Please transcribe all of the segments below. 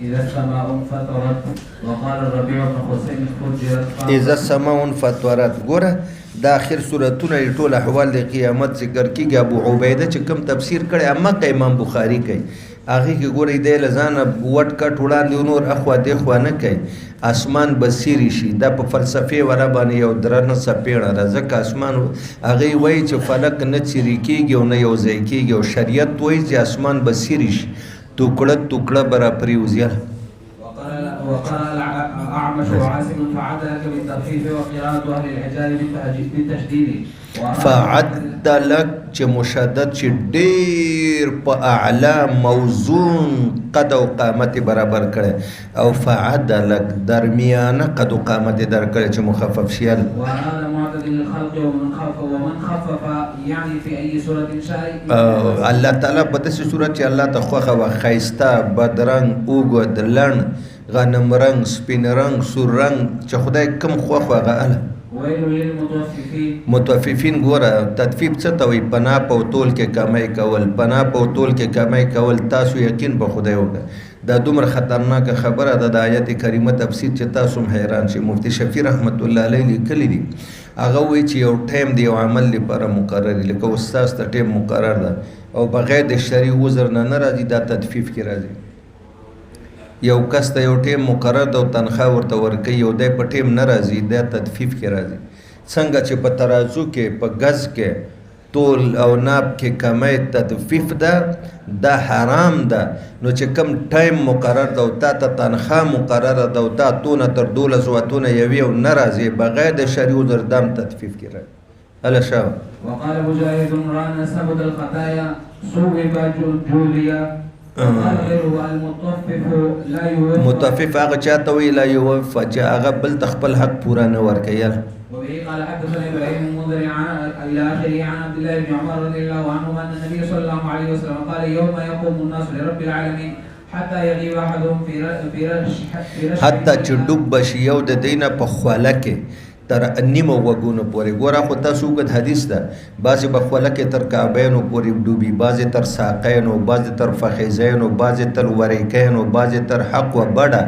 إذا السماء انفطرت وقال الربيع بن حسين فجرت اذا السماء انفطرت. ګوره دا اخر سورتونه ټول احوال د قیامت ذکر کیږي. ابو عبیده چې کوم تفسیر کړي مکه امام بخاری کوي هغه کې ګوره د لزان وټ کټ وړاندې نور اخوا د خوا نه کوي. اسمان بصیری شي دا په فلسفه ورا باندې یو درنه سپېړه راځه اسمان هغه وایي چې فلک نه چیرې کیږي او نه یو ځای کیږي او شریعت وایي چې اسمان بصیری شي ټوکړه ټوکړه برا پریوزیا. وقال الأعمش وعاصم فعدلك بالتخفيف وقراءة أهل الحجاز بالتشديد. فعدلك چې مشدد چې ډیر په اعلی موزون قد او قامت برابر کړي او فعدلك درمیانه قد او قامت در کړي چې مخفف شي. وهذا معتدل الخلق ومن خفف يعني في أي سورة شاء. الله تعالی په داسې صورت چې الله ته خوښه وه ښایسته بدرنګ اوږد لڼ غنم رنګ سپین رنګ سور رنګ چې خدای کوم خوښ هغه اله. ويل للمطففين. مطففین ګوره تطفیف څه ته وایي پناه په تول کې کمای کول. پناه په تول کې کمای کول تاسو یقین په خدای وکړه دا دومره خطرناکه خبره ده. د آیت کریمه تفسیر چې تاسو هم حیران شئ. مفتی شفیع رحمت الله علیه لیکلی دي هغه وایي چې یو ټایم دی یو عمل لپاره مقرر دی لکه استاد ته ټایم مقرر ده او بغیر د شرعي عذر نه راځي دا تطفیف کې راځي. یو کس ته یو ټیم مقرر ده او تنخواه ورته ورکوي او دی په ټیم نه راځي دا تطفیف کې راځي. څنګه چې په ترازو کې په ګز کې تول او ناب کې کمی تطفیف ده دا حرام ده. نو چې کم ټایم مقرر ده او تا ته تنخواه مقرره ده او تا تونه تر 12 وتونه یوي او نه راځي بغیر د شرعي عذر دام تطفیف کې راځي. هله شاو. وقال مجاهد ران سبد الخطايا صوب جوليا. مطفف هغه چاته وی لا یوفى چې هغه بل تخپل حق پورا نه ورکوي. وبه قال حدثنا ابراهيم المنذر الى اخره عن عبد الله بن عمر رضي الله عنهما ان النبي صلى الله عليه وسلم قال يوم يقوم الناس لرب العالمين حتى يغيب احدهم في رش حتى چې ډوب بشي یو د دینه په خوله کې تر نیمه وګونو پورې. ګوره خو تاسو وګد حدیث ده بعضې به خوله کې تر کعبینو پورې ډوبي بعضې تر ساقینو بعضې تر فخیزینو بعضې تر وریکینو بعضې تر حق و بډه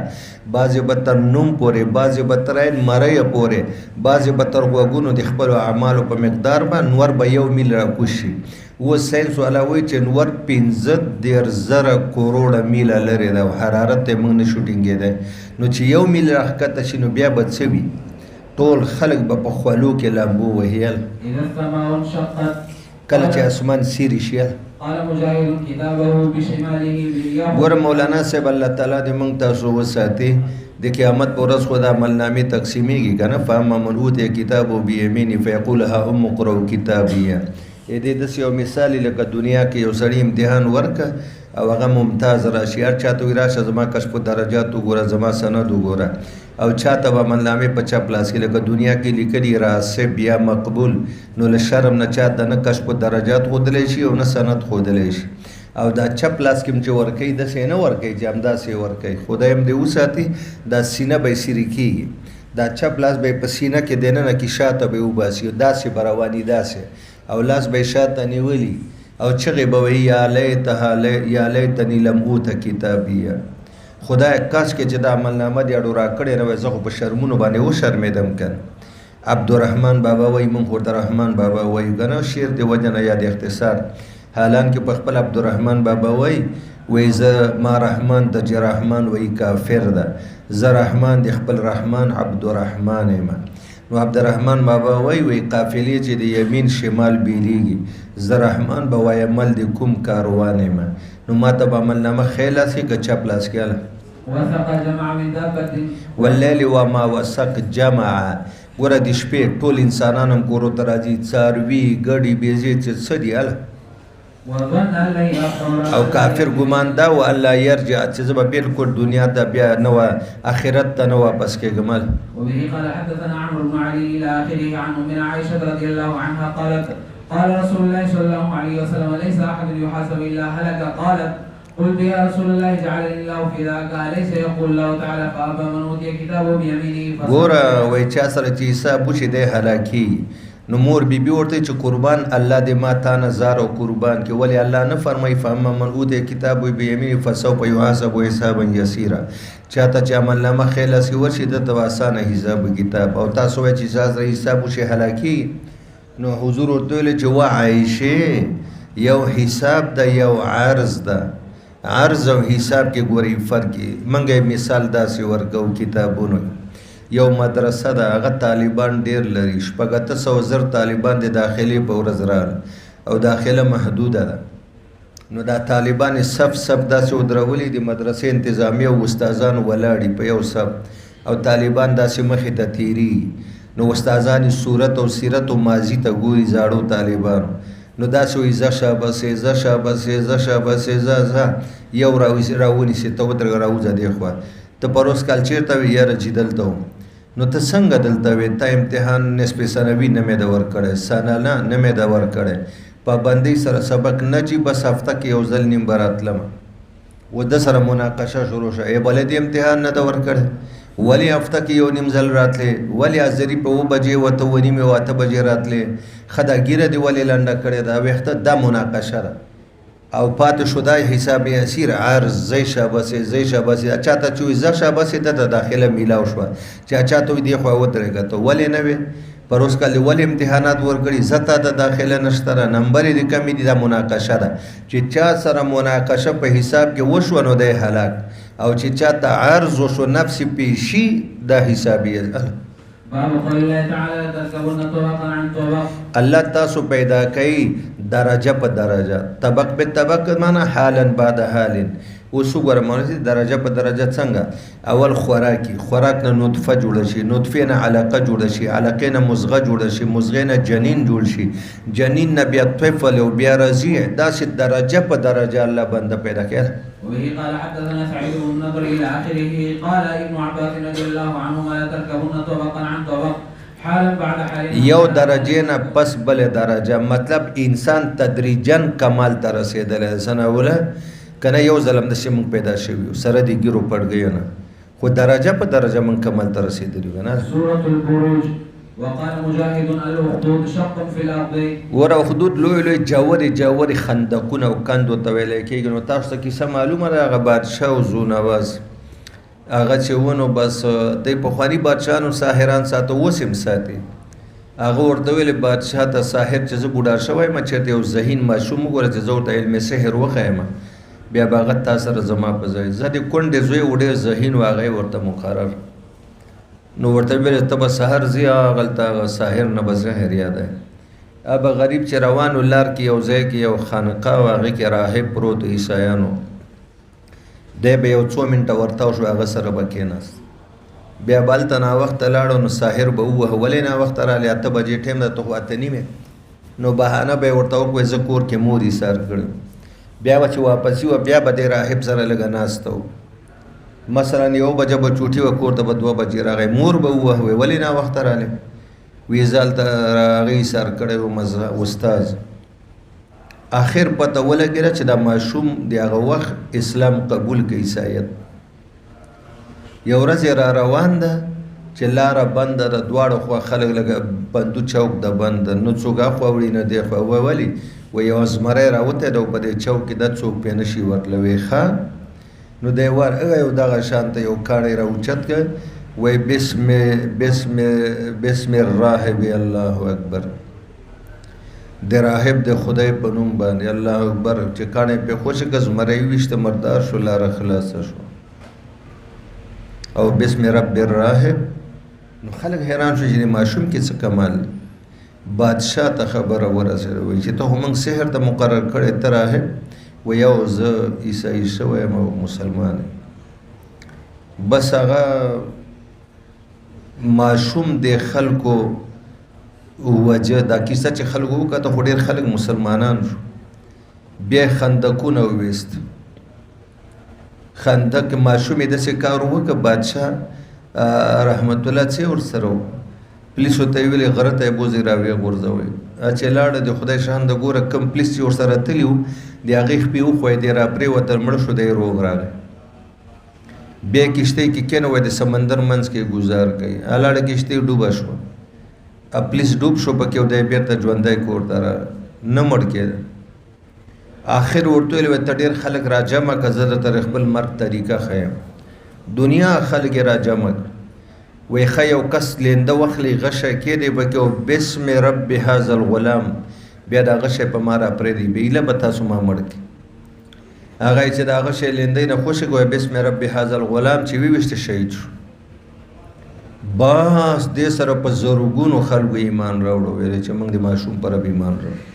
بعضې به تر نوم پورې بعضې به تر عین مریه پورې بعضې به تر غوږونو د خپلو اعمالو په مقدار به نور به 1 میل راکوز شي. اوس ساینس والا وایي چې نور 15,000 کروړه میله لرې ده او حرارت یې موږ نه شو ټینګېدی. نو چې 1 میل راښکته شي نو بیا به څه وي ټول خلق به په خولو کې لامبو وهیل. اذا السماء انشقت. کله چې اسمان سیری شي. قال مجاهد كتابه بشماله. ګوره مولانا صاحب الله تعالی دې موږ تاسو وساتي د قیامت پر ورځ خو دا عملنامې تقسیمیږي که نه. فاما من اوتي کتابه بیمینه فیقول هاؤم اقرؤوا کتابیه. دې داسې یو مثال لکه دنیا کې یو سړي امتحان ورکه او هغه ممتاز راشي هر چاته وایي راشه زما کشف درجات وګوره زما سند وګوره او چاته به عملنامې په چپ لاس کې لکه دنیا کې لیکلي راسب یا مقبول نو له شرم نه چاته نه کشف درجات ښودلی شي او نه سند ښودلی شي او دا چپ لاس کې چې ورکوي داسې نه ورکوي چې همداسې ورکوي. خدای هم دې وساتي دا سینه به یې سیرې کېږي دا چپ لاس به یې په سینه کې دننه کې شاته به یې وباسي داسې به رواني داسې او لاس به یې شاته نیولي او چغې به وایي یا لیتنی لم اوت کتابیه. خدای کاش کې چې دا عملنامه دې اړو راکړې نه وای زه خو په شرمونو باندې وشرمېدم که نه. عبدالرحمن بابا وایي موږ عبدالرحمن بابا وایو که نه شعر د وجه نه یا د اختصار حالانکه په خپل عبدالرحمن بابا وایي زه ما رحمان ته چې رحمان وایي کافر ده زه رحمان د خپل رحمان عبدالرحمن یم. نو عبدالرحمن بابا وایي قافلې چې د یمین شمال بیلیږي زه رحمان به وایم مل د کوم کاروان یم. نو ما ته به عملنامه ښی لاس کې که چپ لاس کې وثق جمع من دابة واللیل وما وثق جمع. ګوره د شپې ټول انسانان هم کورو ته راځي څاروي ګډې بیزې چې څه دي او کافر ګمان دا و الله يرجع چې زه به بالکل دنیا ته بیا نه آخرت ته نه واپس کېږم. وبه قال حدثنا عمرو بن علي الى اخره عن ام عائشه رضي الله عنها قالت قال رسول الله صلى الله عليه وسلم ليس احد يحاسب الا هلك. قالت قلت يا رسول الله جعلني الله في ذاك اليس يقول الله تعالى فابى من اوتي كتابه بيمينه. ګوره وایي چا سره چې حساب وشي دی هلاکي نو مور بی بی ورته چې قربان الله دې ما تا نه زار او قربان کې ولی الله نه فرمایي فاما من اوته کتاب بیمین فسوف یحاسب حسابا یسیرا چاته چې عمل نامه خیله سی ورشي د تو اسانه حساب کتاب او تاسو چې ځاز حساب وشي هلاکی نو حضور ورته ویل چې وا عائشه یو حساب د یو عرض ده عرض او حساب کې ګوري فرق منګه مثال داسې ورکو کتابونو یو مدرسه ده هغه طالبان ډیر لري شپږ 100 طالبان د داخلي په ورځ را او داخله محدوده ده نو دا طالبان صف داسې ودرولي د مدرسې انتظامیه او استادان ولاړي په یو صف او طالبان داسې مخې ته تیری نو استادان صورت او سیرت او ماضی ته ګوري زاړو طالبان نو داسې وي ز شابه ز یو راونی سي ته ودرګ راوځه دی خو ته پروس کال چیرته وي یاره چې دلته نو ته څنګه دلته وې ته امتحان نسبه ثانوي نه مې د ور کړې سالانه نه مې د ور کړې پابندۍ سره سبق نه چې بس هفته کې یو ځل نیم براتلم و د سره مناقشه شروع شوه بلې د امتحان نه د ور کړې ولی هفته کې یو نیم ځل راتلې ولی ازري په 2 بجې وته ونی مې واته بجې راتلې خداګیره دی ولی لنډه کړې دا وخت د مناقشه ده او پات شودا حساب یسیر عرض زی شابه چاته چوي ز شابه د داخله میلاو شو چې چاته دی خو ودرېګه ته ولې نه وي پروس کله ول امتحانات ورکړي زته د داخله نشتره نمبر دې کمی دي د مناقشه ده چې چا سره مناقشه په حساب کې وشو نو د هلاک او چې چاته عرض وشو نفس پیشي د حسابي باب قول الله تعالى تركبون طبقا عن طبق الله تاسو پیدا کوي درجه په درجه طبق به طبق معنا حالا بعد حال وسو ګرمونه درجه په درجه څنګه اول خوراک نه نطفه جوړ شي نطفه نه علقه جوړ شي علقه نه مزغه جوړ شي مزغه نه جنین جوړ شي جنین نه بیا طفل او بیا رضی داسې درجه په درجه الله بنده پیدا کړي وبه قال حدثنا سعيد بن نضر الى اخره قال ابن عباس رضي الله عنهما لا تركبون طبقا عن طبق حالا بعد حال یو درجه نه پس بل درجه مطلب انسان تدریجا کمال ته رسیدل سنوله کنه یو ظلم د شي مونږ پیدا شوی سره دی ګیرو پړ نه خو درجه په درجه مونږ کمال ته رسیدلی کنه سوره البروج وقال مجاهد الاخدود شق في الارض ور اخدود لوی جوړي خندقونه او کندو ته ویل کېږي نو تاسو ته کیسه معلومه ده هغه بادشاه او زونواز هغه چې ونه بس د پخوانی بادشاہانو ساحران ساتو وسم ساتي هغه ورته ویل بادشاہ ته ساحر چې زه بوډا شوی ما چېرته یو ذهین ماشوم وګوره چې زه ورته علم سحر وښیم بیا باغت تاسو سره زما په ځای زه د کونډې زوی وړې ذهین واغې ورته مقرر نو ورته ویل ته به سحر زیا غلطه ساحر نه به زهر یاد اب غریب چې روان ولار کې یو ځای کې یو خانقاه واغې کې راهب پروت عیسایانو د به یو 2 منټه ورته شو هغه سره بکیناس بیا بالته نا وخت لاړو نو ساحر به وه ولې نا وخت را لیا ته بجې ټیم د تو اته نیمه نو بهانه به ورته وکوي زکور کې موري سر کړ بیا چې واپس یو بیا به د راهب سره لګ ناستو مثلا یو بجه به چوټي وکور ته 2 بجې راغی مور به وه ولې نا وخت را لې ویزال ته راغی سر کړو مزه استاد آخر پته ولګره چې دا ماشوم دی هغه وخت اسلام قبول کوي عیسایت یو ورځ را روان ده چې لاره بنده د دواړو خوا خلک لګ بندو چوک د بند نو څوک خو وړي نه دی خو ولی و یو زمره راوته د په دې چوک کې د څوک په نشي ورتلوي ښا نو دی ور یو دغه شانته یو کاڼي راوچت ک وای بسم الراهب الله اکبر د راهب د خدای په نوم باندې الله اکبر چې کاڼي په خوش کز مړی وشته مردار شو لار خلاص شو او بسم رب الراهب نو خلک حیران شو چې ماشوم کې څه کمال بادشاہ ته خبره ورسره وي چې ته هم سحر ته مقرر کړې ته راهب و یو زه عیسائی شویم او مسلمان بس هغه ماشوم د خلکو وجه دا کیسه چې خلکو وکړه خو ډېر خلک مسلمانان شو بیا خندقونه وویست خندق ماشوم د څه کار وکړه بادشاہ رحمت الله څه ورسره پولیسو ته ویلي غره ته بوزي راوي غورځوي چې لاړه د خدای شان د ګوره کم پولیس چې ورسره تلیو د هغې خپې وخوی دی را پرې وتل مړه شو دی روغ راغی بیا کشتۍ کې کېنه وای د سمندر منځ کې ګزار کوي هلاړه کشتۍ ډوبه شوه پلیس ډوب شو پکې او دی بیرته ژوندی کور ته نه مړ کېده. آخر ورته ویل ته ډېر خلک را جمع که زه درته خپل مرګ طریقه ښیم. دنیا خلک یې را جمع وی ښه یو کس لینده واخلي غشی کېدی پکې او بسم رب هذا الغلام بیا دا غشی په ما را پرېږدي بیله به تاسو ما مړ کړي. هغه چې دا غشی لیندۍ نه خوشې کوی بسم رب هذا الغلام چې ویویشته شهید شو. بس دې سره په زرګونو خلکو ایمان راوړو ویل چې موږ د ماشوم پر رب ایمان راوړو.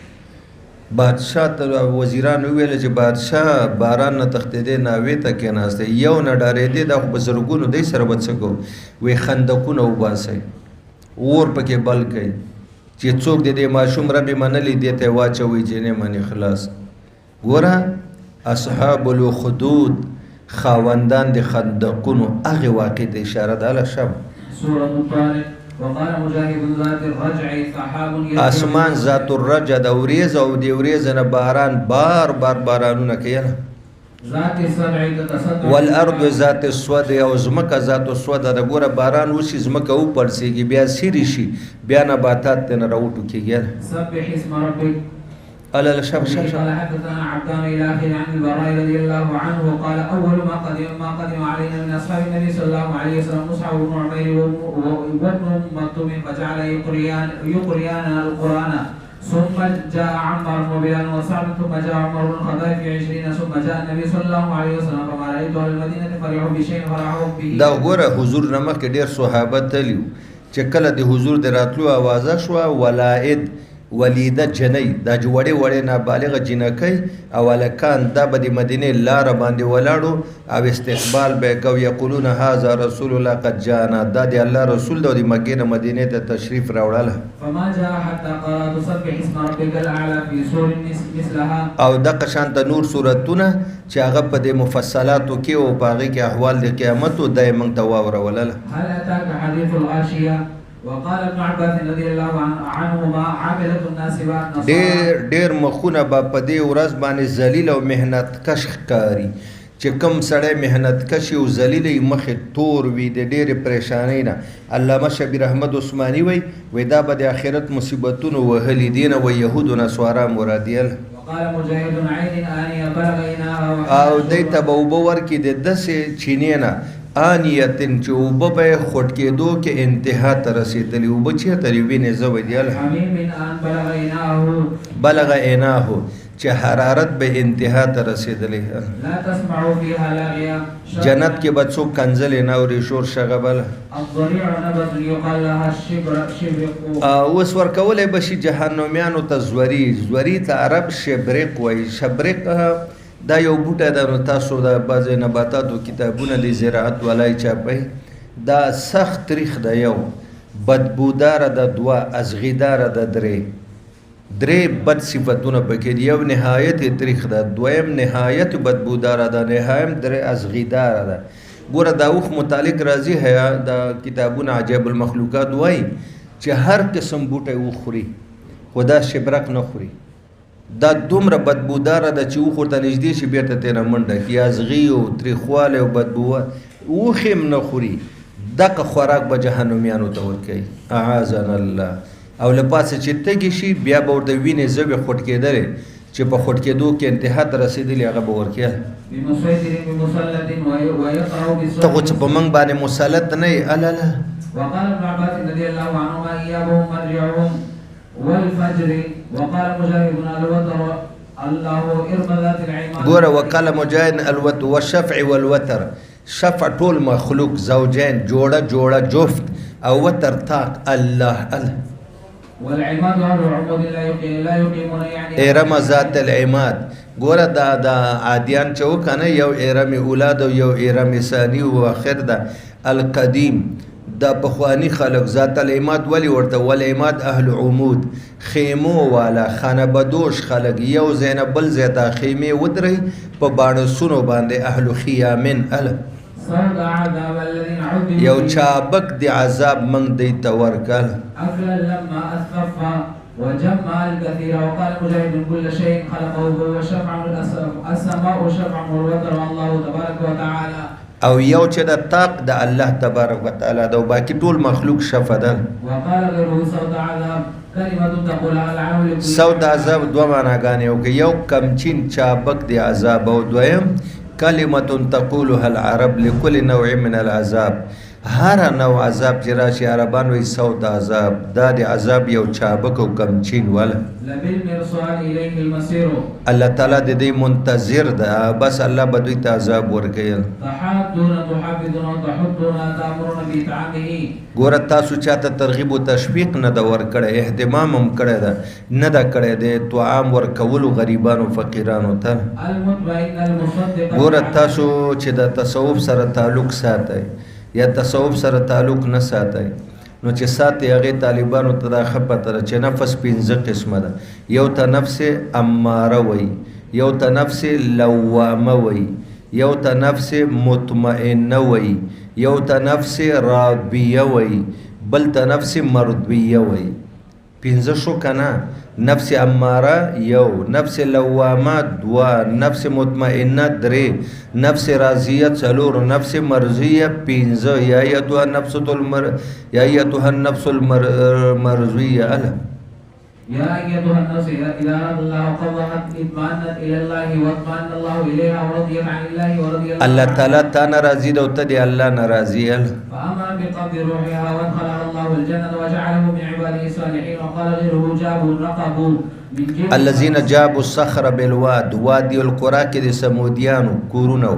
بادشاه ته وزیران ویل چې بادشاه باران نه تښتېدی ناوې ته کېناستی یو نه ډارېدی دا خو په زرګونو دی سره به څه کوو وی خندقونه وباسئ اور پکې بل کوي چې څوک د دې ماشوم رب یې منلی دې ته یې واچوئ چې نه منې خلاص. ګوره اصحاب الاخدود خاوندان د خندقونو هغې واقع ته اشاره ده. هله شب سورة الطارق وقال مجاهد ذات الرجع سحاب اسمان ذات الرجع د وریځ او د وریځ نه باران بار بار بارانونه کوي. ذات الصدع تتصدع والارض ذات السود او زمکه ذات السود د ګوره باران وشي زمکه وپړسېږي بیا سیري شي بیا نباتات ترې راوټو کېږي. سبح اسم ربك. قال شب قال حدثنا عبدان الى اخره عن البراء رضي الله عنه قال اول ما قدم علينا من اصحاب النبي صلى الله عليه وسلم مصعب بن عمير وابن مكتوم فجعل يقريان القران ثم جاء عمر وبلال وسعد ثم جاء عمر بن الخطاب في 20 ثم جاء النبي صلى الله عليه وسلم فما رايت اهل المدينه فرحوا بشيء فرحوا به. دا ګوره حضور نمک ډیر صحابه تلیو چې کله د حضور د راتلو اوازه شوه ولائد ولیده جنۍ دا چې وړې وړې نابالغه جنکۍ او هلکان دا به د مدینې لاره باندې ولاړو او استقبال به یې کو یقولون هذا رسول الله قد جاءنا دا د الله رسول دی او د مکې نه مدینې ته تشریف راوړله. فما جاء حتى قرأت سبح اسم ربك الاعلى في سور مثلها. او دغه شانته نور سورتونه چې هغه په د مفصلاتو کې او په هغې کې احوال د قیامت و دا یې موږ ته واورولله. هل اتاك حديث الغاشيه وقال ابن عباس رضي الله عنهما عاملة الناس والنصارى ډېر مخونه به په دې ورځ باندې ذلیل او محنت کش ښکاري چې کوم سړی محنت کش او ذلیل یې مخې تور وي د ډېرې پریشانۍ نه. علامه شبیر احمد عثماني وی دا به د آخرت مصیبتونو وهلي دي نه وی یهود و نصوارا مرادیل. وقال مجاهد عین آنیه بلغ اناها او دی ته به اوبه ورکړي د داسې چینې نه آنیتن چې اوبه به یې خوټ کېدو کې انتها ته رسېدلي اوبه چېرته دي وینې زه ویل بلغ اناهو چې حرارت به انتها ته رسېدلی. جنت کې به څوک کنځلې نه اوري شور شغبله اوس ورکولی به شي جهنمیانو ته زوري ته عرب شبرق وایي. شبرق دا یو بوټی ده نو تاسو د بعضې نباتاتو کتابونه د زراعت والای چاپی دا سخت تریخ ده یو بدبوداره ده دوه ازغیداره ده درې بد صفتونه پکې دي. یو نهایت تریخ ده دویم نهایت بدبوداره ده نهایم درې ازغیداره ده. ګوره دا اوښ متعلق راځي دا کتابونه عجایب المخلوقات وایي چې هر قسم بوټی وخوري خو دا شبرق نه خوري. دا دومره بدبوداره ده چې اوښ ورته نږدې شي بېرته ترېنه منډه کړي ازغي او تریخوالی او بدبو اوښ هم نه خوري. دغه خوراک به جهنمیانو ته ورکوي اعاذنا الله. او له پاسه چې تږي شي بیا به ورته وینې زبې خوټ کېدلې چې په خوټ کېدو کې انتها ته رسېدلي هغه به ورکوي. ته خو چې په موږ باندې مسلط نه یې الله. وقال ابن عباس رضي الله عنهما ايابهم مرجعهم والفجر وقال مجاهد الوتر الله ارم ذات العماد. ګوره وقال مجاهد الوتر والشفع والوتر شفع ټول مخلوق زوجین جوړه جفت او وتر طاق الله والعماد اهل عمود لا يقيمون يعني ارم ذات العماد. ګوره دا عادیان چې وکنه یو ارم اولاد او یو ارم ثانی او اخر ده القدیم دا پخوانی خلق ذات العماد ولی ورته والعماد اهل عمود خیمو والا خانه بدوش خلق یو زین بل زیتا خیمه ودري په باڼسونو باندې اهل خیامن یو چابک دی عذاب من دی تورکل لما اسقف وجمع الكثير. وقال مجاهد كل شيء خلقه وشفع السماء شفع والوتر والله تبارك وتعالى او یو چې د طاق د الله تبارک وتعالى دا باقي ټول مخلوق شفه ده. وقال غيره صوت عذاب كلمة تقولها العرب لكل صوت عذاب دوه معناګانې او یو کمچین چابک دی عذاب او دویم کلمة تقولها العرب لكل نوع من العذاب هر نوع عذاب چې راشي عربان وي صوت عذاب دا د عذاب یو چابک او کمچین ولا لبالمرصاد إليه المصير الله تعالی د دې منتظر ده بس الله به دوی ته عذاب ورکوي. تحادون تحافظون تحضون تأمرون بإطعامه ګوره تاسو چاته ترغیب او تشویق نه دا ورکړی اهتمام هم کړی ده نه دا کړی دی طعام ورکولو غریبانو فقیرانو ته. المطمئن المصدق ګوره تاسو چې د تصوف سره تعلق ساتئ یا تصوف سره تعلق نه ساتئ نو چې ساتي هغه طالبانو ته دا خپته چې نفس 5 قسمه ده. یو ته نفس اماره وي، یو ته نفس لوامه وي، یو ته نفس مطمئنه وي، یو ته نفس راضیه وي، بل ته نفس مرضیه وي. 5 شو کنه. نفس اماره یو، نفس لوامه 2، نفس مطمئنه 3، نفس راضیه 4، نفس مرضیه 5. یا ایتها النفس المرضیه يا أيتها النفس إذا أراد الله قضاءت اطمأنت إلى الله واطمأن الله إليها ورضيت عن الله ورضي الله تعالی تا ناراضي ده او ته دی الله ناراضي. فأمر بقبض روحها وادخلها الله الجنة وجعله من عباده الصالحين. وقال غيره جابوا رقبوا الذين جابوا الصخر بالواد وادي القرى کې د سمودیانو کورونه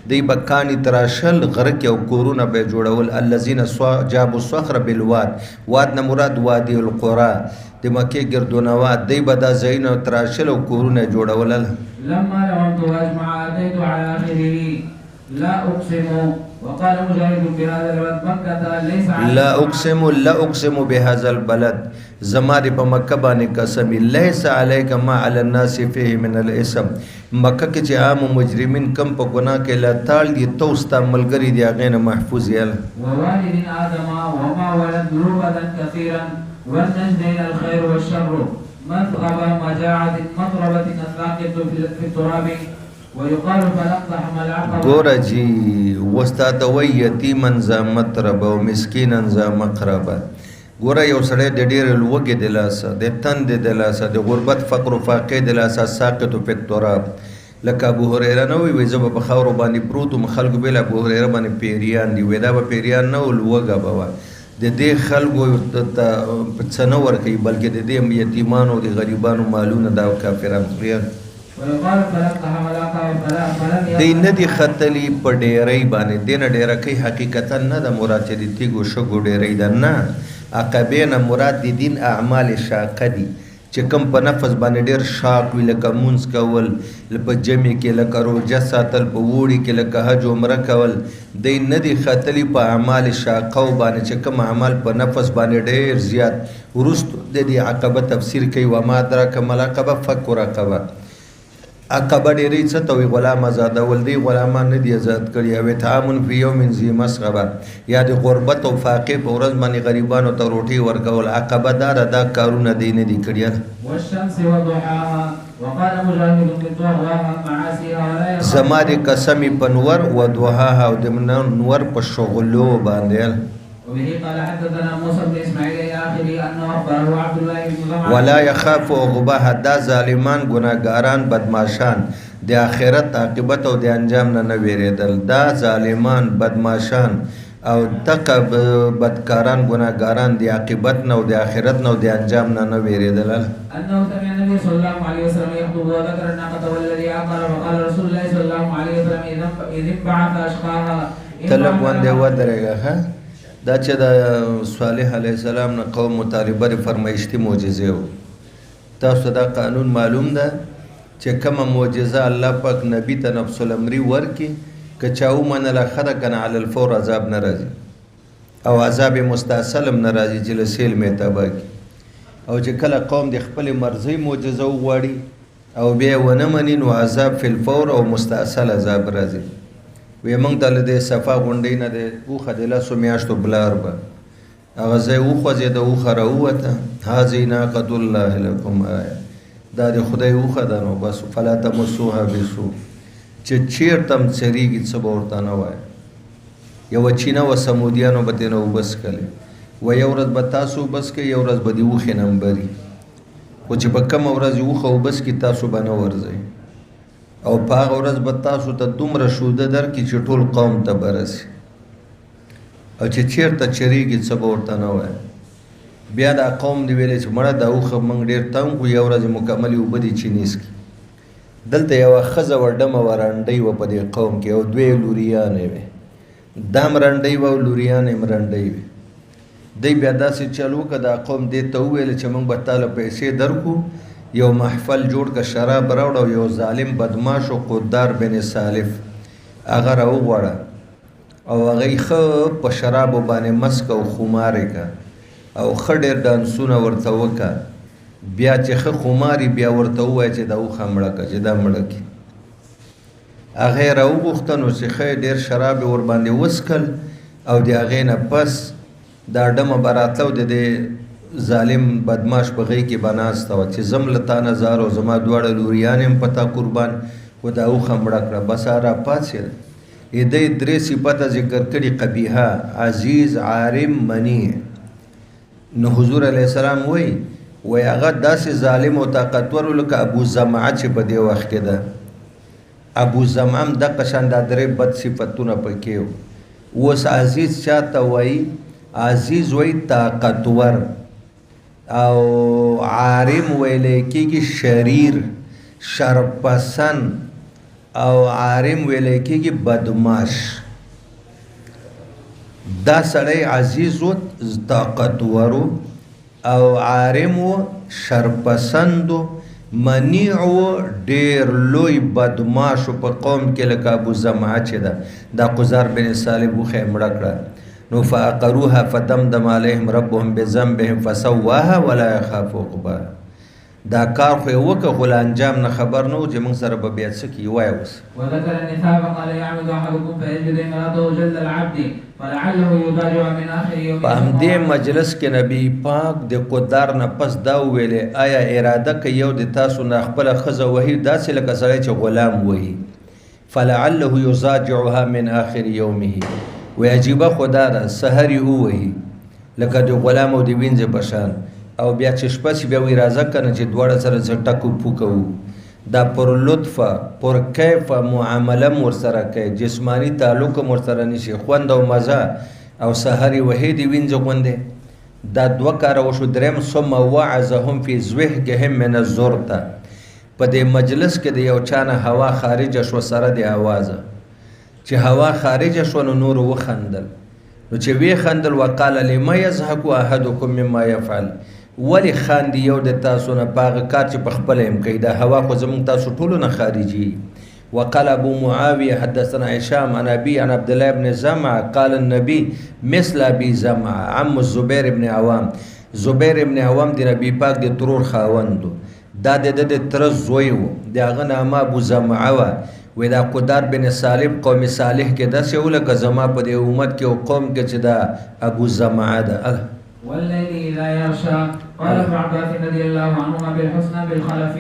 دی بکانی تراشل غرق او کورونه به جوړول. الذين جابوا الصخر بالواد واد نه مراد وادي القرى د مکه ګردونوات دی بدا زین او تراشل او کورونه جوړول. لما رمت واجمع اتيت على اخره لا اقسم. وقال مجاهد بهذا البلد مكة ليس لا اقسم بهذا البلد زماري په مکه باندې قسم ليس عليك ما على الناس فيه من الاسم. مکه کې چې عام مجرمین کم په ګناه کې لا تال دي توستا ملګری دی هغه محفوظ یل. ووالد آدم وما ولد ذنوبا كثيرا والنجدين الخير والشر مذغب مجاعة مطربة أساقط في التراب ويقال فلقتحم العقبة. ګوره جی وستاد وی یتیما ذا مطربه او مسکینا ذا مقربه. ګوره یو سړی د ډېر لوږې د لاسه د تند د لاسه د غربت فقر و فاقې د لاسه ساقط فی التراب لکه ابو هريره نه وي زه به په خاورو باندې پروت وم خلکو بل ابو هريره باندې پیریان دي وې دا به پیریان نه لوږه به وه د دې خلکو ته څه نه ورکوي بلکې د دې یتیمانو د غریبانو مالونه دا کافران خوري. دی نه دی خطلی په ډیرۍ باندې دی نه ډیره کوي حقیقتا نه د مراد چې د تیږو شګو ډیرۍ ده نه عقبې نه مراد د دین اعمال شاقه دي چې کوم په نفس باندې ډیر شاق وي لکه مونځ کول په جمع کې لکه روژه ساتل په ووړي کې لکه حج عمره کول. دی نه دی خطلی په اعمال شاقو باندې چې کوم اعمال په نفس باندې ډیر زیات وروستو د دې عقبه تفسیر کوي وما ادراک ما العقبه فک رقبه. عقبه ډېرې څه ته وایي غلام ازادول دی غلامان نه دي آزاد کړي او اطعام فی یوم ذی مسغبه یا د غربت او فاقې په ورځ باندې غریبانو ته روټۍ ورکول. عقبه دار دا کارونه دی نه دي کړي. والشمس وضحاها وقال مجاهد بضحاها معاصيها ولا زما د قسم په نور و ضحاها او د نور په شغلو باندې. وبه قال حدثنا موسى بن اسماعيل الى اخره انه اخبره عبد الله بن زمعه ولا يخاف عقباها دا ظالمان ګناګاران بدمعشان د آخرت عاقبت او د انجام نه ویریدل. دا ظالمان بدمعشان او دغه بدکاران ګناګاران د عاقبت نه او د آخرت نه او د انجام نه ویریدل. انه سمع النبي صلى الله عليه وسلم يخطب وذكر الناقه والذي عقر وقال رسول الله صلى الله عليه وسلم اذا بعث اشقاها طلب باندې ودرېږه دا چې د صالح علیه السلام نه قوم مطالبه د فرمایشتي معجزې و. تاسو دا قانون معلوم ده چې کومه معجزه الله پاک نبی ته نفس الامری ورکي که چا ومنله ښه ده که نه علی الفور عذاب نه راځي او عذاب مستاصل هم نه راځي چې له سیل مې تباه کړي. او چې کله قوم د خپلې مرضۍ معجزه وغواړي او بیا یې ونه مني نو عذاب فی الفور او مستاصل عذاب راځي. وی موږ ته له دې صفا غونډۍ نه د اوښه د لسو میاشتو بلار به هغه ځای وخوځېده اوښه راووته هذه ناقة الله لکم آیه دا د خدای اوښه ده نو بس فلا تمسوها بسوء چې چېرته هم څریږي څه به ورته نه وایه یو چینه و سمودیانو به ترې نه اوبه څښلې و یو ورځ به تاسو اوبه څښئ یو ورځ به د اوښې نمبري خو چې په کومه ورځ اوښه اوبه څښي تاسو به نه ورځئ او په هغه ورځ به تاسو ته دومره شوده درکړي چې ټول قوم ته به رسي او چې چېرته چریږي څه به ورته نه وایي بیا دا قوم دی ویلی چې مړه دا اوښه موږ ډېر تنګ کړو یو ورځ مکملې اوبه دي چې نیسکي دلته یوه ښځه وه ډمه وه رنډۍ وه په دې قوم کې او دوی لوریانې وې دا م رنډۍ وه او لوریانې م رنډۍ وې دی بیا داسې چل وکړه دا قوم دې ته وویل چې موږ به تاله پیسې درکړو یو محفل جوړ که شراب راوړه او یو ظالم بدماش و قدار بن سالف هغه راوغواړه او هغه یې ښه په شرابو باندې مسک او خمار یې که او ښه ډېر ډانسونه ورته وکړه بیا چې ښه خماري بیا ورته ووایه چې دا اوښه مړه کړه چې دا مړه کړي هغه یې راوغوښته نو چې ښه ډېر شراب یې ورباندې وڅښل او د هغې نه پس دا ډمه به راتله او د دې ظالم بدماش په غۍ کې به ناسته وه چې زم له تا نه زار او زما دواړه لوریانې هم په تا قربان و دا اوښه مړه کړه بس هغه راپاڅېده دی درې صفته ذکر کړي قبیحه عزیز عارم منی نو حضور علیه السلام وایي هغه داسې ظالم او طاقتور و لکه ابو زمعه چې په دې وخت کې ده ابو زمعه هم دقه شان دا درې بد صفتونه پکې و اوس عزیز چاته وایي عزیز وایي طاقتور او عارم ویلی کېږي شریر شرپسند او عارم ویلی کېږي بدماش دا سړی عزیز و طاقتور او عارم و شرپسند و منیع و ډېر لوی بدماش په قوم کې لکه ابو زمعه چې ده دا قزار بن صالح اوښه یې مړه کړه نو فعقروها فدمدم علیهم ربهم بذنبهم فسواها ولا یخاف عقباها دا کار خو یې وکړه خو له انجام نه خبر نه و چې موږ سره به بیا څه کي وایه اوس وذكر النساء فقال يعمد احدكم فيجد امراته جلد العبد فلعله يضاجع من اخر يوم په همدې مجلس کې نبی پاک د قدار نه پس دا وویلې آیا اراده کوي یو د تاسو نه خپله ښځه وهي داسې لکه سړی چې غلام وهي فلعله یضاجعها من آخر یومه وی عجیبه خو دا ده سحر یې ووهي لکه د غلام او د وینځې په شان او بیا چې شپه شي بیا وایي راځه که نه چې دواړه سره څه ټکو پو کوو دا پر لطفه پر کیفه معامله م ورسره کوي جسماني تعلق هم ورسره نشي خوند او مزه او سحر یې وهي د وینځې غوندې دا دوه کاره وشو دریم ثم وعظهم فی زوحکهم من الزرته په دې مجلس کې د یو چا نه هوا خارجه شوه سره د اوازه چې هوا خارجه شوه نو نور وخندل نو چې وی خندل وقال لما یضحک احدکم مما یفعل ولې خاندي یو د تاسو نه په هغه کار چې په خپله یم کوي دا هوا خو زموږ تاسو ټولو نه خارجي وقال ابو معاویه حدثنا هشام عن ابي عن عبد الله بن زمعه قال النبي مثل ابي زمعه عم الزبير بن عوام زبیر ابن عوام د نبی پاک د ترور خاوندو دا د تر زوی و د هغه نامه ابو زمعه وه وی دا قدار بن صالح قوم صالح کې داسې و لکه زما په دې امت کې او قوم کې چې دا ابو زمعه ده والليل إذا يغشى قال ابن عباس رضي الله عنهما بالحسنى بالخلف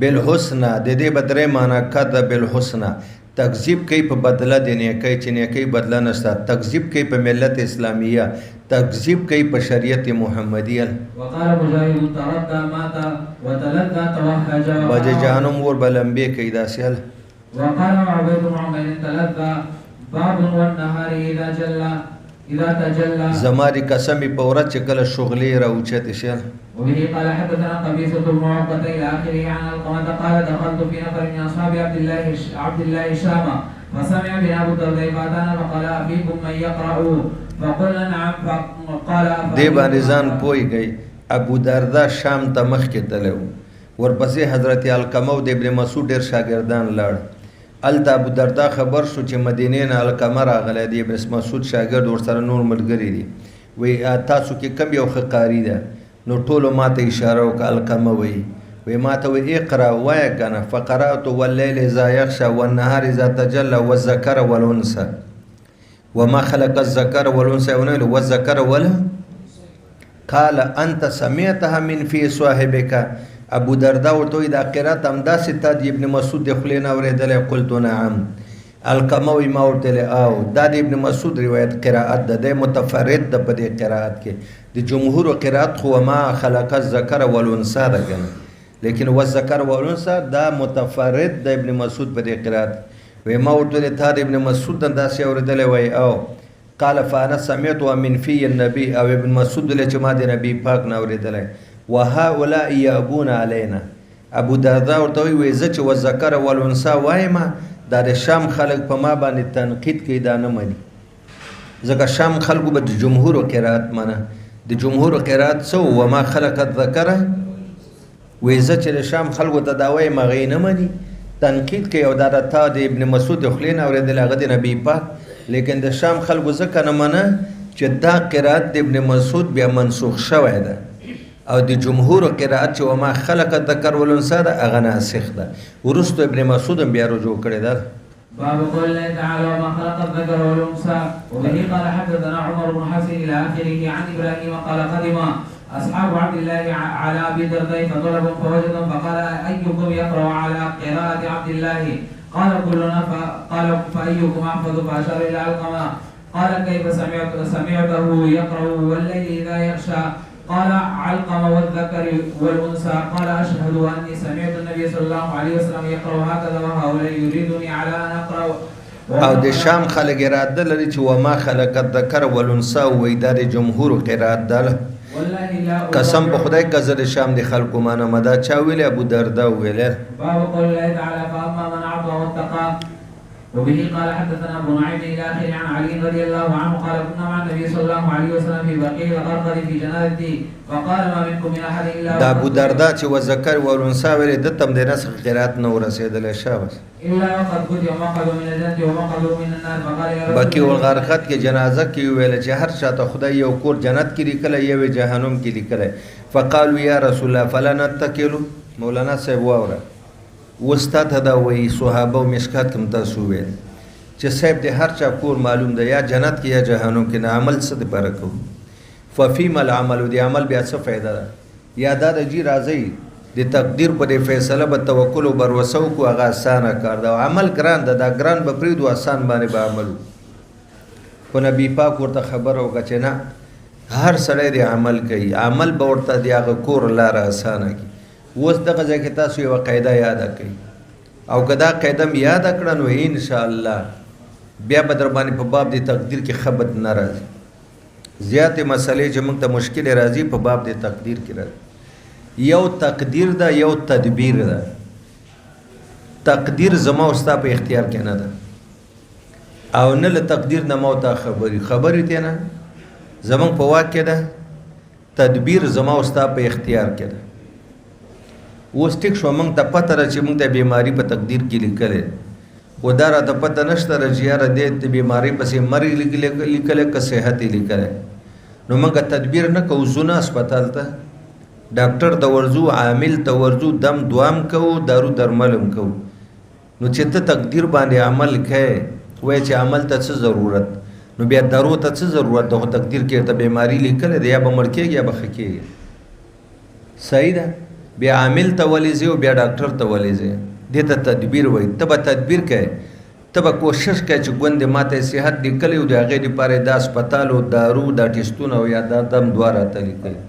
بالحسنى د دې بدرې معنا کده بالحسنى تکذیب کوي په بدله د نیکۍ چې نیکۍ بدله نشته تکذیب کوي په ملت اسلامیه تکذیب کوي په شریعت محمدیه وقال مجاهد تردى مات وتلذى توهج بج جانم ور بلمبه کوي داسل وقال عبيد بن عمير تلذى باب والنهار إذا جلى إذا تجلى زماري قسمي په ورځ چې کله شغلې راوچت شي وبه قال حدثنا قبيصة بن عقبة إلى آخره عن القمة قال دخلت في نفر من أصحاب عبد الله شام فسمع بنا أبو الدرداء فأتانا فقال أفيكم من يقرأ فقلنا نعم فقال دې باندې ځان پوي گئی ابو الدرداء شام ته مخ کې تلو ورپسې حضرت القمه او د ابن مسعود ډېر شاګردان لاړ الته ابو الدرداء خبر شو چې مدینې نه القمه راغلی دی ابن مسعود شاګرد ورسره نور ملګري دي وی تاسو کې کم یو ښه قاري ده نو ټولو ما ته اشاره وکړه القمه وی ما ته وی اقرا وایه که نه فقرأت واللیل اذا یغشى والنهار اذا تجلى والذکر والانثى وما خلق الذکر والانثى والذکر قال انت سمعتها من في صاحبك ابو دردا ورته د قرات همداسې تا د ابن مسعود د خلینو اورېدلی قلت نعم القموي ما ورته او دا د ابن مسعود روایت قرائت ده د متفرد د په دې قرائت کې د جمهور قرائت خو ما خلق الذکر والانثى ده کنه لیکن والذکر والانثى دا متفرد د ابن مسعود په دې قرائت و ما ورته تا د ابن مسعود دا څه اوریدل وای او قال فانا سمعت من في النبي او ابن مسعود له چې ما د نبی پاک نه اوریدل وهؤلاء يابون علينا ابو درداء ورته وی زه چې والذکر والانثى وایم دا د شام خلق په ما باندې تنقید کوي دا نه مني ځکه شام خلقو به د جمهور قرائت منه د جمهور قرائت څه و ما خلق الذکر وی زه چې د شام خلقو ته دا وایم هغه نه مني تنقید کوي او دا تا د ابن مسعود خلین اوریدل هغه د نبی پاک لیکن د شام خلقو ځکه نه منه چې دا قرائت د ابن مسعود بیا منسوخ شوی ده او د جمهور قرائت چې وما خلق الذکر والانثى ده هغه ناسخ ده ورستو ابن مسعود بیا رجوع کړی ده باب قول الله تعالى وما خلق الذكر والانثى وبه قال حدثنا عمر بن حفص الى اخره عن ابراهيم قال قدم اصحاب عبد الله على ابي الدرداء فطلبوا فوجدهم فقال ايكم يقرا على قراءه عبد الله قال كلنا قال فايكم احفظ فاشار الى علقمه قال كيف سمعته يقرا والليل اذا يغشى قال علقمه والذكر والانثى قال اشهد اني سمعت النبي صلى الله عليه وسلم يقرا هكذا وهؤلاء يريدني على ان اقرا او د شام خلک اراده لري چې وما خلق الذکر والانثى وې د جمهور قرائت ده قسم په خدای که زه د شام د خلکو مانه مدا چا ویل ابو دردا ویل باب قول الله تعالى فاما من اعطى واتقى وبه قال حدثنا ابو نعيم الى اخره عن علي رضي الله عنه قال كنا مع النبي صلى الله عليه وسلم في بقيع الغرقد في جنازته فقال ما منكم من احد الا دا ابو دردا چې وذکر والانثى ویل د تم د نسخ قرات نو رسیدل شابه الا وقد كنت ومقعد من الجنه ومقعد من النار فقال يا رب بقیع الغرقد کې جنازه کې ویل چې هر شاته خدای یو کور جنت کې لیکل یو جهنم کې لیکل فقالوا یا رسول الله فلا نتکلوا مولانا صاحب واوره وستاد دا وی صحابه او مشکات کوم تاسو ویل چې صاحب د هر چا کور معلوم ده یا جنت کې یا جهنم کې نه عمل څه د پر کو ففيما العمل دی عمل بیا څه فائدہ ده یا دا د جی راځي د تقدیر په فیصله به توکل او بر وسو کو هغه آسان کار ده عمل ګران ده دا ګران به پریدو آسان باندې به عمل کو نبی پاک ورته خبر او چې نه هر سړی د عمل کوي عمل به ورته دی هغه کور لار آسان کی اوس دغه ځکه تاسو یو قاعده یاد کړئ او کدا قاعده یاد کړئ نو ان شاء الله بیا به در باندې په باب د تقدیر کې خبرت ناراضي زیات مسلې چې موږ ته مشکل راځي په باب د تقدیر کې راځي یو تقدیر ده یو تدبیر ده تقدیر زما او ستا په اختیار کې نه ده او نه له تقدیر نه مو ته خبرې ته نه زمون په واقع ده تدبیر زما او ستا په اختیار کې ده اوس ټیک شو موږ ته پته را چې موږ ته بیماری په تقدیر کې لیکلې و دا را ته پته نشته را چې یاره دې بیماری پسې مرګ لیکلی که صحت یې لیکلی نو موږ تدبیر نه کوو ځو نه هسپتال ته ډاکټر ته ورځو عامل ته ورځو دم دوام کوو دارو درمل هم کوو نو چې ته تقدیر باندې عمل کوې وایي چې عمل ته څه ضرورت نو بیا درو ته څه ضرورت ده خو تقدیر کې ته بیماری لیکلی دی یا به مړ کېږي یا به ښه کېږي صحیح ده بیا عامل ته ولې ځې او بیا ډاکټر ته ولې ځې دې ته تدبیر وایي ته به تدبیر کوې ته به کوشش کوې چې ګوندې ماته صحت لیکلی او د هغې دپاره دا اسپتال او دارو دا ټیسټونه او یا دا دم دوه راته لیکلي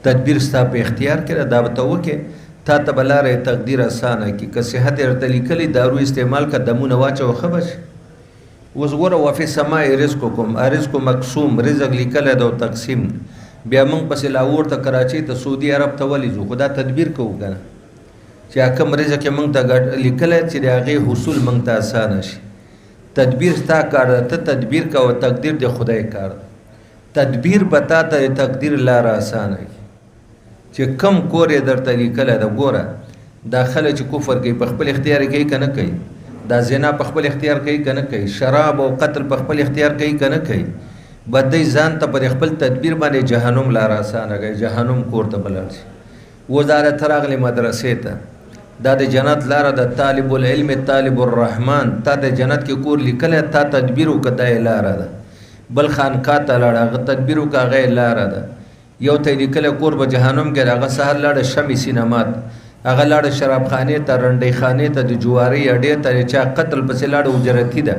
تدبیر ستا په اختیار کې دا به ته وکړې تا ته به لاره تقدیر اسانه کړي که صحت یې ورته لیکلي دارو استعمال که دمونه واچوه ښه به شي اوس ګوره وفي السماء رزقکم رزق مقسوم رزق لیکلی ده او تقسیم بیا موږ پسې لاهور ته کراچۍ ته سعودي عرب ته ولې ځو خو دا تدبیر کوو که نه چې کوم رزق یې موږ ته لیکلی چې د هغې حصول موږ ته اسانه شي تدبیر ستا کار ده ته تدبیر کوه تقدیر د خدای کار ده تدبیر به تا ته د تقدیر لاره اسانه کړي چې کم کور یې درته لیکلی ده ګوره دا خلک چې کفر کوي په خپل اختیار یې کوي که نه کوي دا زنا په خپل اختیار کوي که نه کوي شراب او قتل په خپل اختیار کوي که نه کوي بدی ځان ته پر خپل تدبیر باندې جهنم لاره اسانه کوي جهنم کور ته به لاړ شي وزارت ته راغلی مدرسې ته دا د جنت لاره د طالب العلم طالب الرحمن تا د جنت کې کور لیکلی تا تدبیر وکړه دا یې لاره ده بل خانقاه ته لاړه هغه تدبیر وکړه هغه یې لاره ده یو ته یې لیکلی کور به جهنم کې هغه سهار لاړه شمې سینمات هغه لاړه شراب خانې ته رنډۍ خانې ته د جوارۍ اډې ته چا قتل پسې لاړه اجرتي ده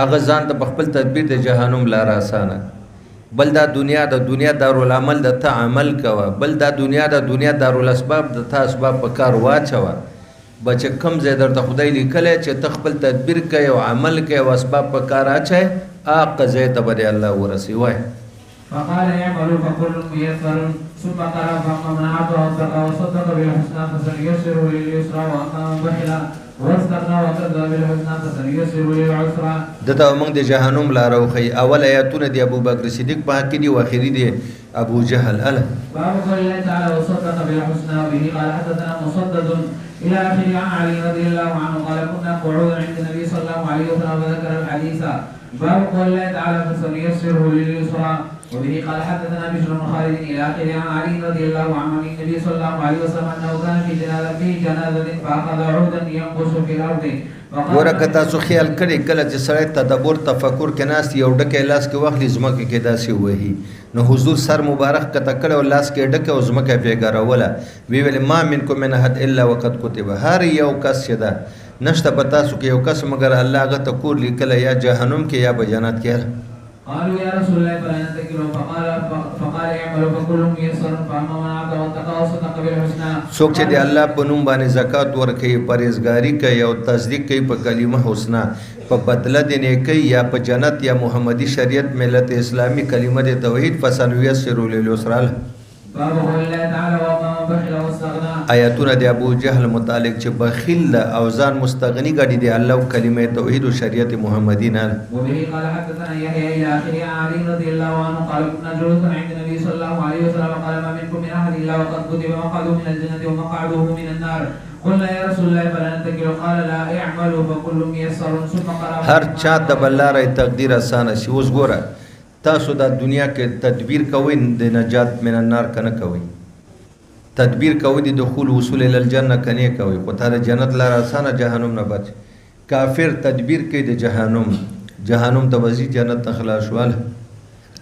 هغه ځان ته په خپل تدبیر د جهنم لاره اسانه بل دا دنیا دارالعمل د ته عمل کوه بل دا دنیا دارالاسباب د ته اسباب په کار واچوه بچه کم ځای درته خدای لیکلی چې ته خپل تدبیر کوې او عمل کوې او اسباب په کار اچوې هغه ځای ته به دې الله ورسوي وایي فقال اعملوا فكل ميسر ثم قال فاما من اعطى واتقى وصدق بالحسنى فسنيسره لليسرى واما من بخل واستغنى وكذب بالحسنى فسنيسره للعسرى دته موږ د جهنم لاره وښیي اول آیاتونه د ابوبکر صدیق په حق دي او اخري دي ابو جهل اله باب قول الله تعالى وصدق بالحسنى وبه قال حدثنا مسدد الى اخره عن علي رضي الله عنه قال كنا قعودا عند النبي صلى الله عليه وسلم وذكر الحديث باب قول الله تعالى فسنيسره لليسرى وبه قال حدثنا بشر بن خالد الى اخره عن علي رضي الله عنه عن النبي صلى الله عليه وسلم انه كان في جنازه فاخذ عودا ينقص في الارض ورکه تاسو خیال کړئ کله چې سړی تدبر تفکر کې ناست یو ډکه لاس کې واخلي ځمکه کې داسې وهي نو حضور سر مبارک کته کړه او لاس کې ډکه او ځمکه پیګاروله ویل ما منکم من احد الا وقد كتب هر یو کس چې ده نشته په تاسو کې یو کس مګر الله هغه ته کور لیکلی یا جهنم کې یا په جنت کې قالوا يا رسول الله فلا نتكل فقال اعملوا فكل ميسر فاما من اعطى واتقى وصدق بالحسنى څوک چې د الله په نوم باندې زکات ورکوي پرهیزګاري کوي او تصدیق کوي په کلمه حسنا په بدله د نیکۍ یا په جنت یا محمدي شریعت ملت اسلامي کلمه د توحید فسنيسر لليسرى باب قول الله تعالى وما من بخل واستغنى آیاتونه د ابو جهل متعلق چې بخیل او ځان مستغنی غړي دی الله کلمه توحید او شریعت محمدی نه وبه قال حدثنا يحيى الى اخره عن علي رضي الله عنه قال كنا جلوسا عند النبي صلى الله عليه وسلم قال ما منكم من احد الا وقد كتب مقعده من الجنه ومقعده من النار قلنا يا رسول الله فلا نتكل قال لا اعملوا فكل ميسر ثم قال هر چا د بلاره تقدیر اسانه شي اوس ګوره تاسو د دنیا کې تدبیر کوئ د نجات من النار کنه کوئ تدبیر کوئ د دخول وصول ال الجنه کنه کوئ خو ته د جنت لار اسانه جهنم نه بچ کافر تدبیر کوي د جهنم ته وزي جنت تخلاص واله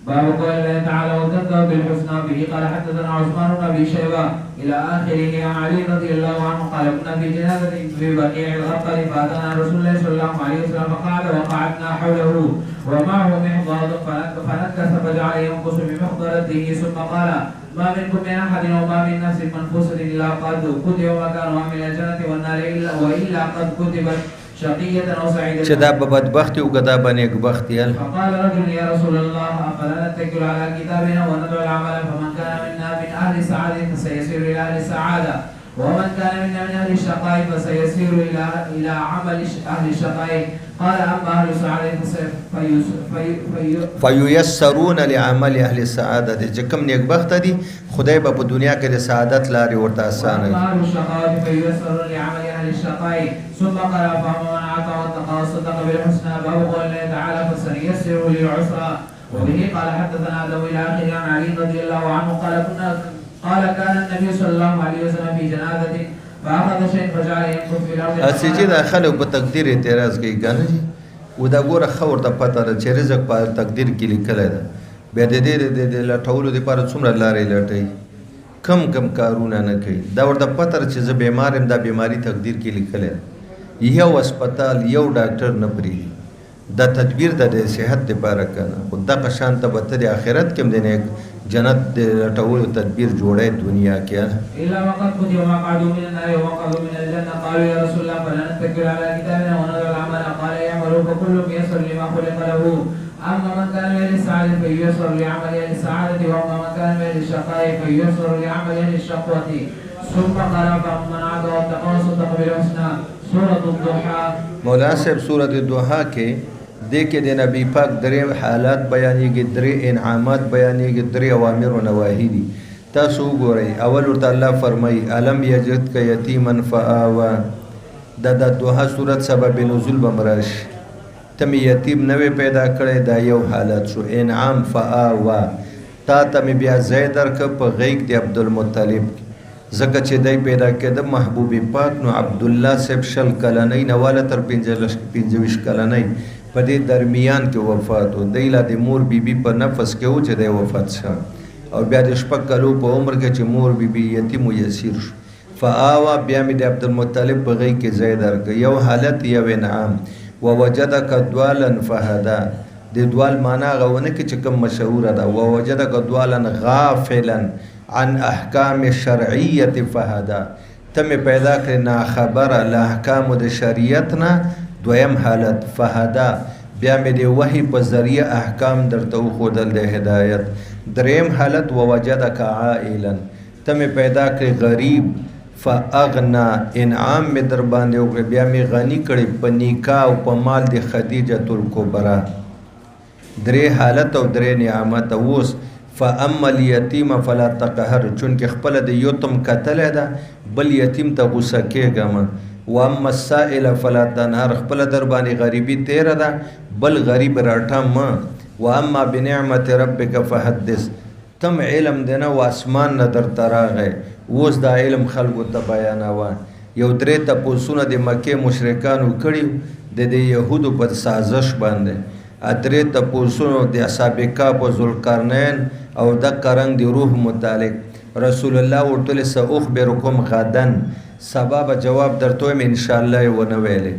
باب قول الله تعالى وصدق بالحسنى به قال حدثنا عثمان بن ابي شيبه الى اخره عن علي رضي الله عنه قال كنا في جنازه في بقيع الغرقد فاتانا رسول الله صلى الله عليه وسلم فقعد وقعدنا حوله ومعه محضر فنكس فجعل ينقص بمحضرته ثم قال ما منكم من احد وما من نفس منفوسه الا قد كتب وكان من الجنه والنار والا قد كتبت شقية او سعيدة چې دا په بدبختي او غدا باندې بختي فقال رجل يا رسول الله افلا نتكل على كتابنا وندعو العمل فمن كان منا من اهل السعاده فسيسير الى اهل السعاده ومن كان منا من اهل الشقاء فسيسير الى عمل اهل الشقاء قال اما اهل السعاده فييسرون لعمل اهل السعاده چې کوم نیک بخت دي خدای په دنیا کې د سعادت لارې ورته آسان وي اهل الشقاء فييسرون لعمل اهل الشقاء ثم قال فاما من اعطى واتقى وصدق بالحسنى باب قول الله تعالى فسنيسره للعسرى وبه قال حدثنا ادم الى اخره عن علي رضي الله عنه قال كان النبي صلى الله عليه وسلم في جنازه فاخذ شيء فجعل ينقض في الارض اسجد خلق په تقدیر اعتراض کوي ګانه و دا ګوره خور ته پته ده چې رزق په تقدیر کې لیکل ده بیا د دې لټولو لپاره څومره لارې لټي کم کارونه نه کوي دا ورته پته چې زه بیمار یم دا بیماری تقدیر کې لیکل ده یو هسپتال یو ډاکټر نه پری دا تدبیر د صحت لپاره کنه خدای په شان ته به د آخرت کې دنه جنت د لټولو تدبیر جوړه دنیا کې الا وقد كتب مقعده من النار ومقعده من الجنه قالوا يا رسول الله فلا نتكل على كتابنا ونذر العمل قال يعملوا فكل يسر لما خلق له اما من كان من السعاده فيسر لعمل اهل السعاده واما من كان من الشقاء فيسر لعمل اهل الشقوه ثم قال فمن عاد واتقى وصدق بالحسنى سورة الضحى مولانا صاحب سورة الضحى کې د نبی پاک درې حالات بیانېږي درې انعامات بیانېږي درې اوامر او نواهی دي تاسو وګورئ اول ورته الله فرمایي الم یجدک یتیما فآوا د دوحه سورت سبب نزول بمراش تم یتیم نوې پیدا کړي دا یو حالت شو انعام فآوا تا تم بیا زید درک په غیږ د عبدالمطلب زکه چې دای پیدا کېده محبوب پاک نو عبد الله صاحب شل کلنۍ نواله تر 25 کلنۍ په دې درمیان کې وفات و دیلا د مور بیبي په نفس کې و چې د وفات شو او بیا د شپږ کلو په عمر کې چې مور بیبي یتیم و یسیر شو فآوا بیا مې د عبدالمطلب په غی کې ځای درکړ یو حالت یو انعام ووجدک دوالا فهدا د دوال معنا غونه کې چې کوم مشهوره ده ووجدک دوالا غافلا عن احکام الشرعیه فهدا ته مې پیدا کړې نا خبره له احکامو د شریعت نه دویم حالت فهدا بیا مې د وحی په ذریعه احکام درته وښودل د هدایت دریم حالت ووجدک عائلا ته مې پیدا کړې غریب فاغنا انعام مې در باندې وکړې بیا مې غني کړې په نکاح او په مال د خدیجه الکبرا درې حالت او درې نعمت اوس فاما الیتیم فلا تقهر چونکې خپل د یتیم قتل ده بل یتیم ته غوسه کېږم واما السائل فلا تنهر خپل در باندې غریبي تیره ده بل غریب راټم واما بنعمت ربک فحدث تم علم دنه و اسمان نه درته راغی اوس دا علم خلکو ته بیانوه یو درې تپوسونه د مکې مشرکانو کړي د یهودو په سازش باندې درې تپوسونو د اصحاب کهف په ذوالقرنین او د قرنګ د روح متعلق رسول الله ورته سأخبرکم غدا سبا به جواب درته وایم انشاءالله یې ونه ویلې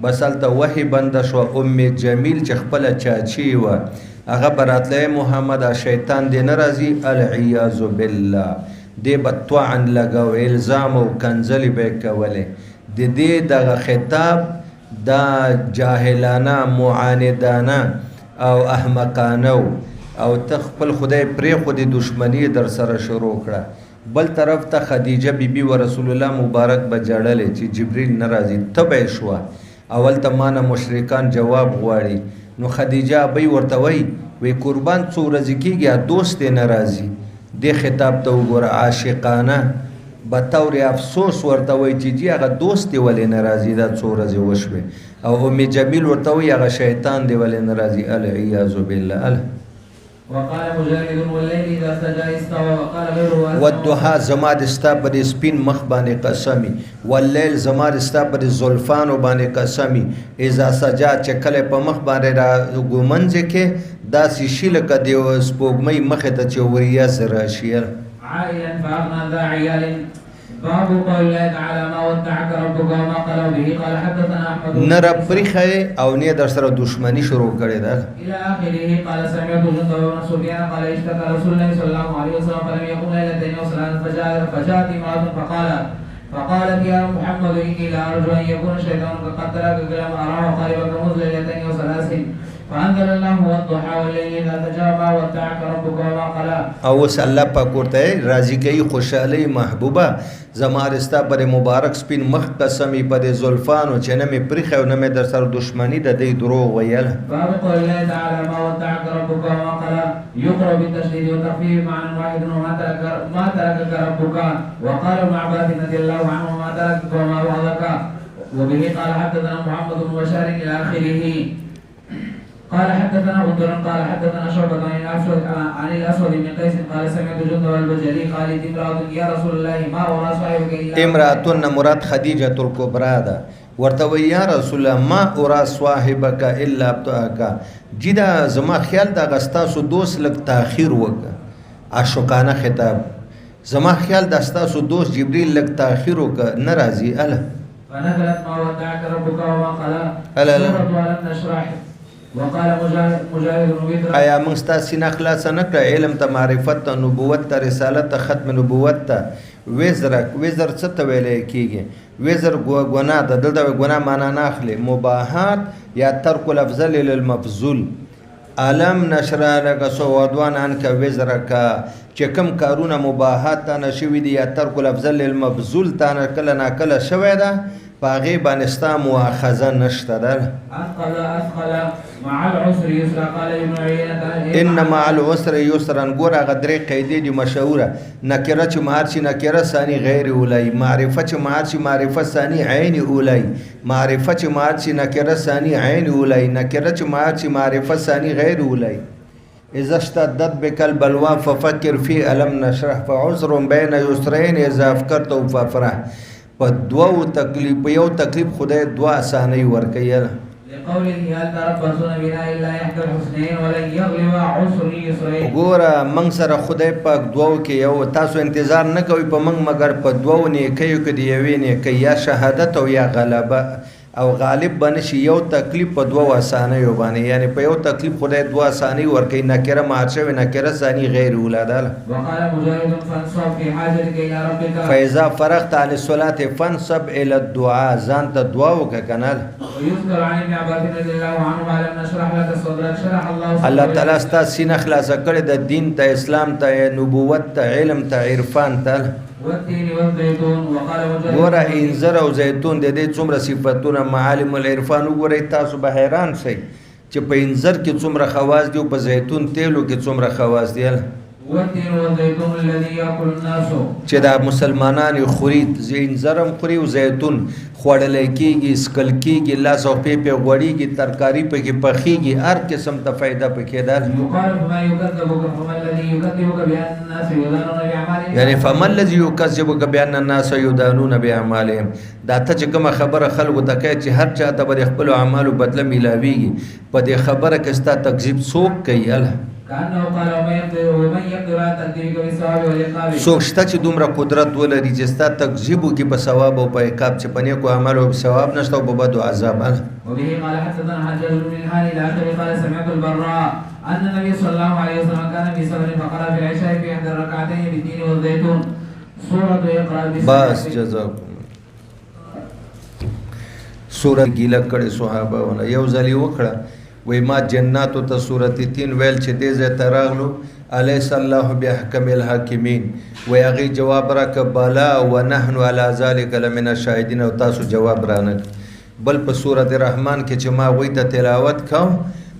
بس هلته وحی بنده شوه ام جمیل چې خپله چاچي وه هغه به راتلی محمد شیطان دې نه راځي العیاذ بالله دې به طعن لګو الزام او کنځلې به یې کولې د دې دغه خطاب دا جاهلانه معاندانه او احمقانه او ته خپل خدای پرېښودې دشمني در سره شروع کړه بل طرف ته خدیجه بیبي و رسول الله مبارک به جړلې چې جبریل نه راځي ته به یې شوه اول ته مانه مشرکان جواب غواړي نو خدیجه ابی ورته وی قربان څو ورځې کېږي دوست یې نه راځي دې خطاب ته وګوره عاشقانه بطور افسوس ورته وی چې جی هغه دوست دی ولې نه راځي دا څو ورځې وشوې او ام جمیل ورته وی هغه شیطان دی ولې نه راځي العیاذ بالله وقال مجاهد والليل اذا سجى استوى وقال غيره والضحى زما د ستا پر سپین مخ باندې قسمی واللیل زما د ستا پر زلفانو باندې قسمی اذا سجا چې کله په مخ باندې را ګومنځ کې داسې شي لکه د سپوږمۍ مخې ته چې وریځ راشي عائلا فاغنى ذا عيال باب قول الله تعالى ما ودعك ربك وما قال به قال حدثنا احمد نر پرخه او نه در سره دشمنی شروع کړي ده الى اخره قال سمعت جند بن سفيان قال اشتكى رسول الله صلى الله عليه وسلم فلم يقم ليلتين وصلاه فجاءت امراه فقالت يا محمد اني لا ارجو ان يكون شيطانك قد ترك كلام اراه قريبا منذ ليلتين وثلاث فانزل الله والضحى والليل اذا سجى ما ودعك ربك وما قلى او وس الله پاک ورته راضی کوي خوشاله محبوبه زما رستا پر مبارک سپین مخ قسمی پر زلفانو چې نه مې پرخه او نه مې در سره دشمنی د دې دروغ ویل باب قول الله تعالى ما ودعك ربك وما قلى يقرأ بالتشديد والتخفيف معنى واحد ما تركك ربك وقال ابن عباس رضي الله عنه ما تركك وما وعدك وبه قال حدثنا محمد بن بشار الى اخره قال حدثنا غندر قال حدثنا شعبة عن الاسود بن قيس قال سمعت جندب البجلي قال امرأة يا رسول الله ما ورا صاحبك الا امرأة مراد خدیجه الکبرا ده ورته وی یا رسول الله ما ورا صاحبك الا ابتاك جدا زما خیال دا غستا سو دوست لک تاخير وک عاشقانه خطاب زما خیال دا ستا سو دوست جبريل لک تاخير وک ناراضي اله فنزلت ما ودعك ربك وما قال ولم نشرح وقال مجاهد ایا موږ ستاسو نه خلاص نه کړ علم ته معرفت ته نبوت ته رسالت ته ختم نبوت ته وزر څه ته ویل کیږي وزر ګناه ده دلته ګناه معنا نه اخلي مباحات یا ترک الافضل للمفضول علم نشرا لك سودوان عنك وزرك چې کوم کارونه مباحات ته نشوي دي یا ترک الافضل للمفضول ته کله نه کله شوی ده باغی بانستا مؤاخذه نشته ده اثقل مع العسر يسرا قال ابن عيينة ان مع العسر يسرا ګور غدري قیدې دي مشهوره نکره چې مارچ نکره ثاني غیر اولای معرفه چې مارچ معرفه ثاني عین اولای معرفه چې مارچ نکره ثاني عین اولای نکره چې مارچ معرفه ثاني غیر اولای اذا اشتدت بك البلوى ففكر في الم نشرح فعذر بين يسرين اذا فكرت فافرح په دوو تکلیف یو تکلیف خدای دوا اساني ورکړي لقوله هل تربصون بنا الا احدى الحسنين ولن يغلب عسر يسرين. ګوره موږ سره خدای پاک دوو کې یو تاسو انتظار نه کوئ په موږ مګر په دوو نیکیو کې د یوې نیکۍ یا شهادت او یا غلبه او غالب بنشي یو تکلیف په دوو اسانیو باندې یعنی په یو تکلیف خدای دوه اسانی ورکوي نکره مات شوې نکره ثاني غیر اولاده. وقال مجاهد فانصب في حاجتك الى ربك فاذا فرغت عن الصلاه فانصب الى الدعاء ځان ته دعا وکړه کنه. ويذكر عن ابن عباس رضي الله عنهما لم نشرح لك صدرك شرح الله صدرك. الله تعالی ستا سینه خلاصه کړې د دین ته اسلام ته نبوت ته علم ته عرفان ته. والتين والزيتون. وقال مجاهد ګوره انځر او زیتون د دې څومره صفاتونه معالم العرفان وګورئ تاسو به حیران شئ چې په انځر کې څومره خواص دي او په زیتون تیلو کې څومره خواص دي. والتين والزيتون الذي ياكل الناس. چې دا مسلمانان خوري انځرم خوري او زیتون خوړل کېږي سکل کېږي لاس او په غوړیږي ترکاری په کې پخېږي هر قسم ته فائدہ پکې ده. يقال فما يكذبك فما الذي يكذبك بأن الناس يدانون بأعمالهم. یعنی فما الذي يكذبك بأن الناس يدانون بأعمالهم. دا ته چې کومه خبره خلکو ته کوي چې هر چا ته به خپل اعمالو بدله ملاويږي په دې خبره کې ستا تکذیب څوک کوي. كأنه قال ومن يقدر على تكذيبك بالثواب والعقاب. څوک شته چې دومره قدرت ولري چې ستا تکذیب وکړي په ثواب او په عقاب چې په نیکو اعمالو ثواب نشته او په بدو عذاب. وبه قال حدثنا حجاج بن الحارث الى اخره قال سمعت البراء ان النبي صلى الله عليه وسلم كان في سفر فقرأ في العشاء في احدى الركعتين بالتين والزيتون سورة اقرأ باسم بس جزاكم. سورة ګیله کړي صحابه ونه یو ځلی وکړه وای ما جناتو ته سورۃ تین ویل چې دې زه تراغلو الیس الله بحکم الحاکمین وای هغه جواب راک بالا ونحن علی ذلک لمن الشاهدین او تاسو جواب رانه. بل په سورۃ الرحمن کې چې ما وای ته تلاوت کوم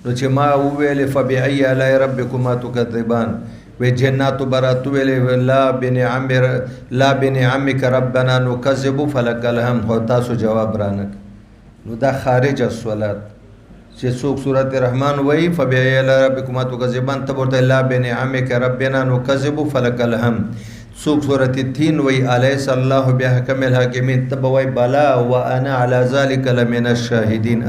نو چې ما ویل فبأي آلاء ربکما تکذبان و جناتو براتو ویل لا بنعمک ربنا نکذب فلک الحمد او تاسو جواب رانه. نو دا خارج الصلاه چې څوک سورۃ الرحمن وای فبأي آلاء ربکما تکذبان ته ورته لا بنعمک ربنا نکذب فلک الحمد. څوک سورۃ التین وای الیس الله بحکم الحاکمین ته وای بلا وانا علی ذلک لمن الشاهدین.